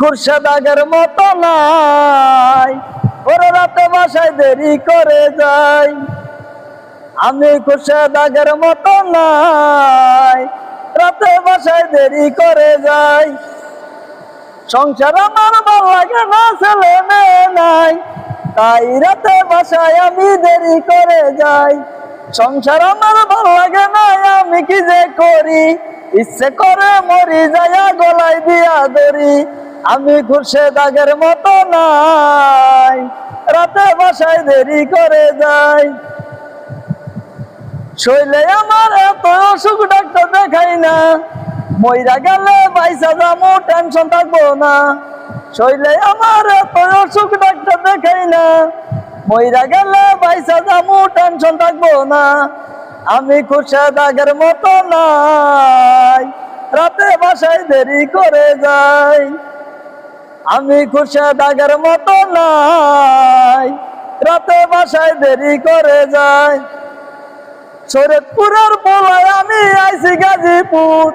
খুরশেদ আগের মতো নাই, ওরে রাতে বাসায় দেরি করে যাই। আমি খুরশেদ আগের মতো নাই, রাতে বাসায় দেরি করে যাই। সংসার আমার ভালো লাগে না, ছেলে মেয়ে নাই, তাই রাতে বাসায় আমি দেরি করে যাই। সংসার আমার ভালো লাগে না, আমি কি যে করি, ইচ্ছে করে মরি যাইয়া গলায় দিয়া দড়ি। আমি খুরশেদ আগের মতো নাই, রাতে বাসায় দেরি করে যাই। শৈলে আমার এত অসুখ, ডাক্তার দেখাই না, মইরা গেলে বাইসা যামু টেনশন থাকবো না। শৈলে আমার এত অসুখ, ডাক্তার দেখাই না, মইরা গেলে বাইসা যামু টেনশন থাকবো না। আমি খুরশেদ আগের মতো নাই, রাতে বাসায় দেরি করে যাই। আমি খুরশেদ আগের মতো নাই, রাতে বাসায় দেরি করে যাই। শরীয়তপুরের পোলায় আমি আইছি গাজীপুর,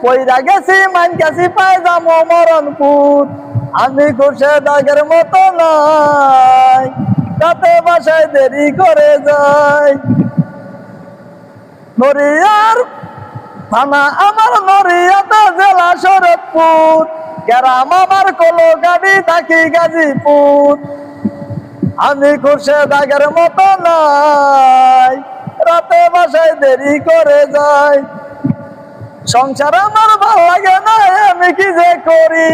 পইরা গেছি মান গেছি পায়জামো মরণপুর। আমি খুরশেদ আগের মতো নাই, রাতে বাসায় দেরি করে যাই। নড়িয়ার থানা আমার, নড়িয়াতে জেলা শরৎপুর, গ্রাম আমার কলগাড়ি, থাকি গাজীপুর। আমি খুরশেদ আগের মতো নাই, রাতে বাসায় দেরি করে যাই। সংসার আমার ভালো লাগে না, আমি কি যে করি,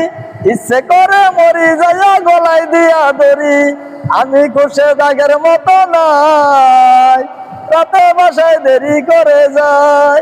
ইচ্ছে করে মরি যাইয়া গলায় দিয়া দড়ি। আমি খুরশেদ আগের মতো নাই, রাতে বাসায় দেরি করে যাই।